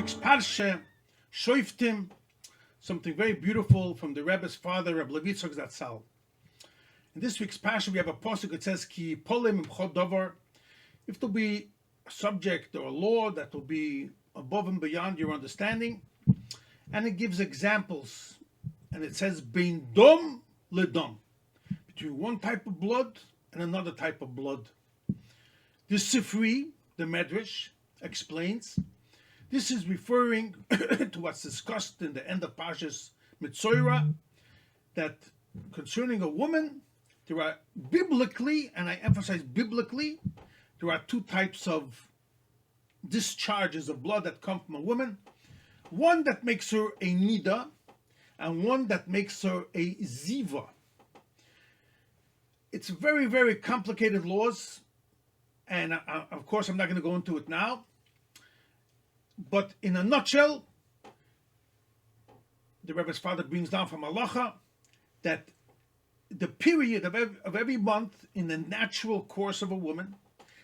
week's Parshas, Shoftim, something very beautiful from the Rebbe's father, Rabbi Yitzchok Zatzal. In this week's Parsha, we have a pasuk that says, "Ki polem imchot davar." If there'll be a subject or a law that will be above and beyond your understanding, and it gives examples, and it says, "Bein dom ledom," between one type of blood and another type of blood. The Sifri, the Medrash, explains this is referring to what's discussed in the end of Parshas Mitzoira, that concerning a woman, there are biblically, and I emphasize biblically, there are two types of discharges of blood that come from a woman. One that makes her a nida, and one that makes her a ziva. It's very, very complicated laws, and of course I'm not going to go into it now. But in a nutshell, the Rebbe's father brings down from halacha that the period of every month in the natural course of a woman,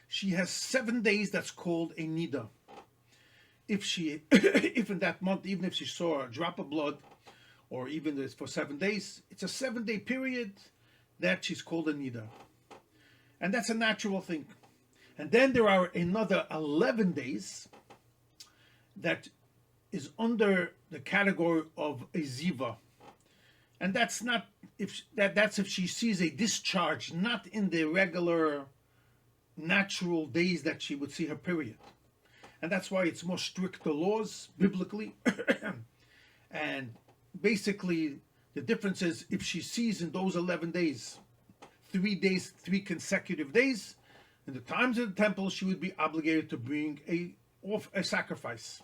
she has 7 days that's called a nida. If in that month, even if she saw a drop of blood, or even if it's for 7 days, it's a 7-day period that she's called a nida. And that's a natural thing. And then there are another 11 days that is under the category of a ziva. And that's not that's if she sees a discharge, not in the regular natural days that she would see her period. And that's why it's more stricter laws biblically. And basically the difference is if she sees in those 11 days, 3 days, 3 consecutive days, in the times of the temple, she would be obligated to bring a sacrifice.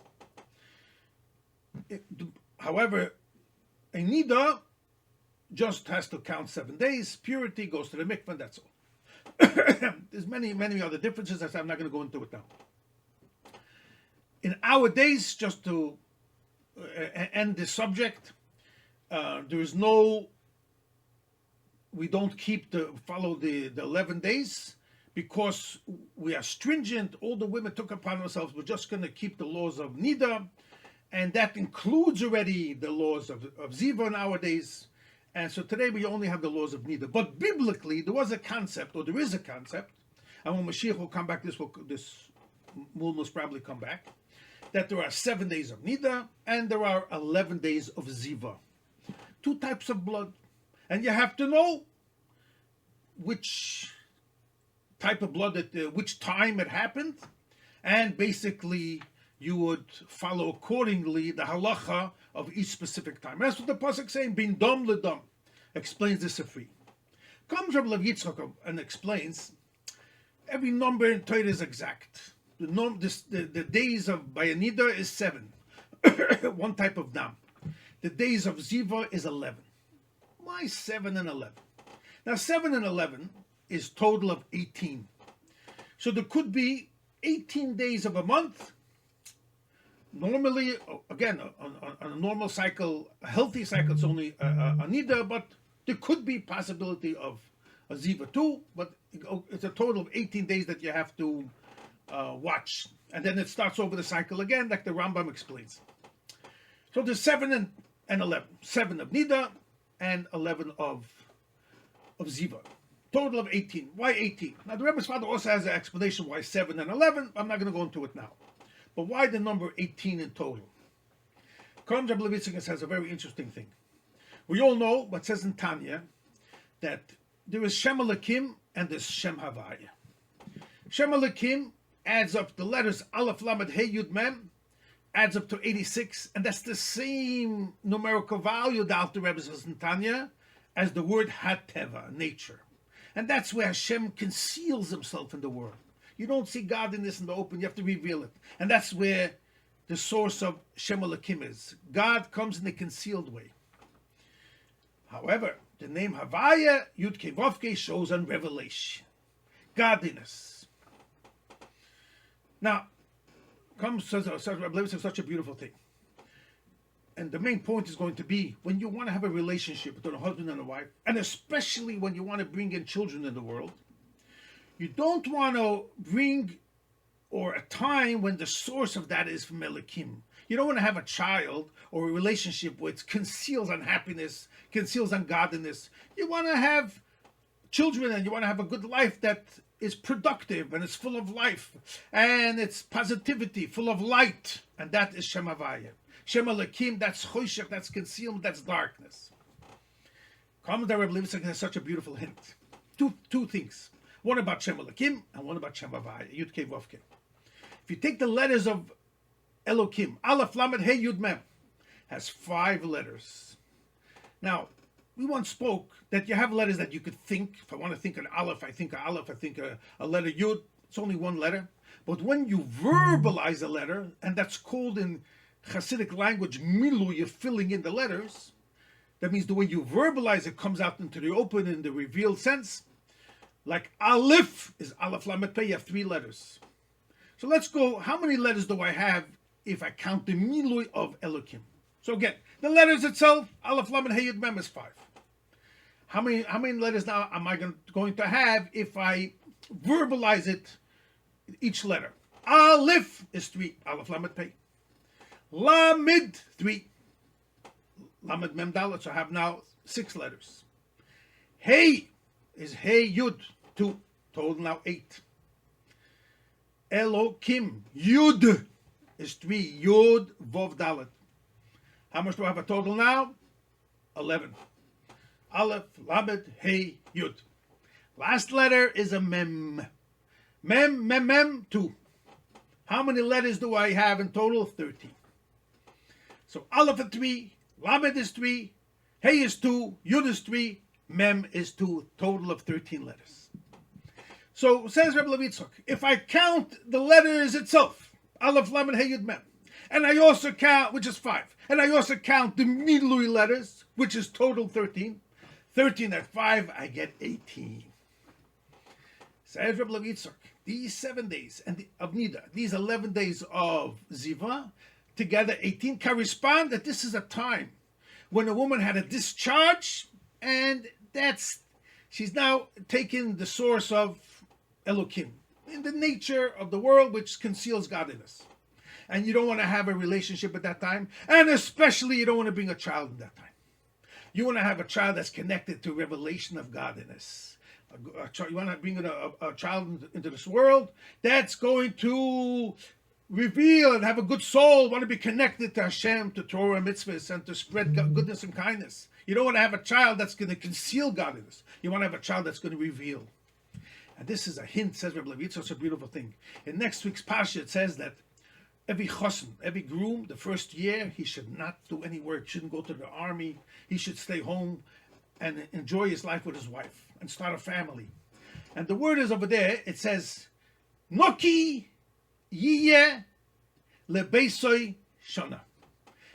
However, a nida just has to count 7 days, purity, goes to the mikveh, that's all. There's many, many other differences that I'm not going to go into it now. In our days, just to end this subject, we don't follow the 11 days, because we are stringent. All the women took upon themselves, we're just going to keep the laws of nida, and that includes already the laws of ziva nowadays. And so today we only have the laws of nida. But biblically, there was a concept, or there is a concept, and when Mashiach will come back, this will most probably come back, that there are 7 days of nida, and there are 11 days of ziva. 2 types of blood. And you have to know which type of blood, which time it happened, and basically you would follow accordingly the halacha of each specific time. That's what the pasuk saying, "Bin dom ledom," explains the Sifri. Comes Rabbi Yitzchok and explains every number in Torah is exact. The days of Bayanida is 7, one type of dam. The days of ziva is 11. Why 7 and 11? Now 7 and 11 is total of 18. So there could be 18 days of a month. Normally, again, on a normal cycle, a healthy cycle, it's only a nida, but there could be possibility of a ziva too, but it's a total of 18 days that you have to watch. And then it starts over the cycle again, like the Rambam explains. So there's 7 and 11. 7 of nida and 11 of ziva. Total of 18. Why 18? Now the Rebbe's father also has an explanation why 7 and 11. I'm not going to go into it now. But why the number 18 in total? Rabbi Levi says a very interesting thing. We all know what says in Tanya that there is Shem Elokim and there's Shem Havaya. Shem Elokim adds up the letters Aleph Lamed Hey Yud Mem, adds up to 86, and that's the same numerical value the Alter Rebbe says in Tanya as the word Hateva, nature. And that's where Hashem conceals himself in the world. You don't see God in this in the open, you have to reveal it. And that's where the source of Shem Elokim is. God comes in a concealed way. However, the name Havaya, Yud Kei Vav Kei, shows on revelation. Godliness. Now, says Rabbi Levi says such a beautiful thing. And the main point is going to be when you want to have a relationship between a husband and a wife, and especially when you want to bring in children in the world, you don't want to bring or a time when the source of that is from Elokim. You don't want to have a child or a relationship which conceals unhappiness, conceals ungodliness. You want to have children and you want to have a good life that is productive and it's full of life and it's positivity, full of light. And that is Shem Havaya. Shem Elokim, that's choshech, that's concealment, that's darkness. Commentator Rebbe Levi has such a beautiful hint. Two things. One about Shem Elokim and one about Shem Havaya. Yud Kei Vav Kei. If you take the letters of Elokim, Aleph Lamed Hey Yud Mem, has 5 letters. Now, we once spoke that you have letters that you could think. If I want to think an Aleph, I think an Aleph. I think a letter Yud. It's only one letter. But when you verbalize a letter, and that's called in Hasidic language milu, you're filling in the letters. That means the way you verbalize it comes out into the open, in the revealed sense. Like Aleph is Aleph Lamed Pei, you have 3 letters. So let's go, how many letters do I have if I count the milui of Elokim? So again, the letters itself, Aleph Lamed Hey Yud Mem is 5. How many letters now am I going to have if I verbalize it, each letter? Aleph is 3, Aleph Lamed Pei. Lamed, 3. Lamed Mem Dalet, so I have now 6 letters. Hey is Hey Yud, 2, total now 8. Elokim, Yud is 3, Yud Vov Dalet. How much do I have a total now? 11. Aleph, Lamed, Hey, Yud. Last letter is a Mem. Mem, 2. How many letters do I have in total? 13. So Aleph is 3, Lamed is 3, Hey is 2, Yud is 3, Mem is 2, total of 13 letters. So says Rebbe Yitzchok, if I count the letters itself, Aleph, Lamed, Hey, Yud, Mem, and I also count, which is 5, and I also count the milui letters, which is total 13, 13 at 5, I get 18. Says Rebbe Yitzchok, these 7 days of Nida, these 11 days of Ziva, together 18, correspond that this is a time when a woman had a discharge, and she's now taken the source of Elokim, in the nature of the world which conceals godliness. And you don't want to have a relationship at that time, and especially you don't want to bring a child at that time. You want to have a child that's connected to revelation of godliness. You want to bring a child into this world that's going to reveal and have a good soul, want to be connected to Hashem, to Torah, mitzvahs, and to spread goodness and kindness. You don't want to have a child that's going to conceal godliness. You want to have a child that's going to reveal. And this is a hint, says Rebbe Levi, it's a beautiful thing. In next week's Parsha, it says that every chosn, every groom, the first year, he should not do any work, shouldn't go to the army. He should stay home and enjoy his life with his wife and start a family. And the word is over there, it says, Noki Yiyeh Lebeisoi Shana.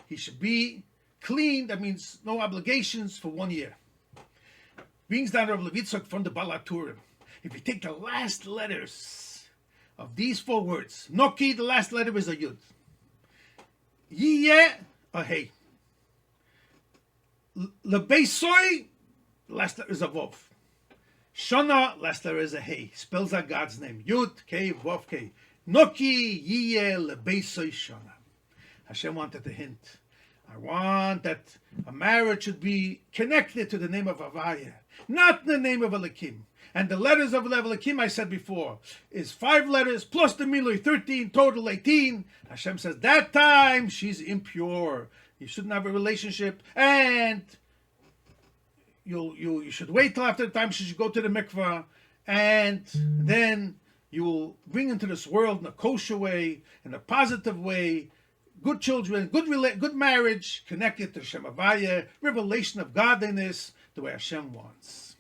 He should be clean, that means no obligations for 1 year. Brings down Rabbi Yitzchok from the Balaturim. If you take the last letters of these 4 words, Noki, the last letter is a Yud. Yiyeh, a Hey. Lebeisoi, the last letter is a Vov. Shana, last letter is a Hey. Spells out God's name. Yud, Kei, Vov, Kei. Noki, Yiyeh, Lebeisoi, Shana. Hashem wanted a hint. I want that a marriage should be connected to the name of Havaya, not the name of Elokim. And the letters of Elokim, I said before, is 5 letters plus the Milui, 13, total 18. Hashem says, that time she's impure. You shouldn't have a relationship. And you should wait till after the time she should go to the mikvah. And then you will bring into this world in a kosher way, in a positive way, good children, good marriage, connected to Shem Havaya, revelation of godliness, the way Hashem wants.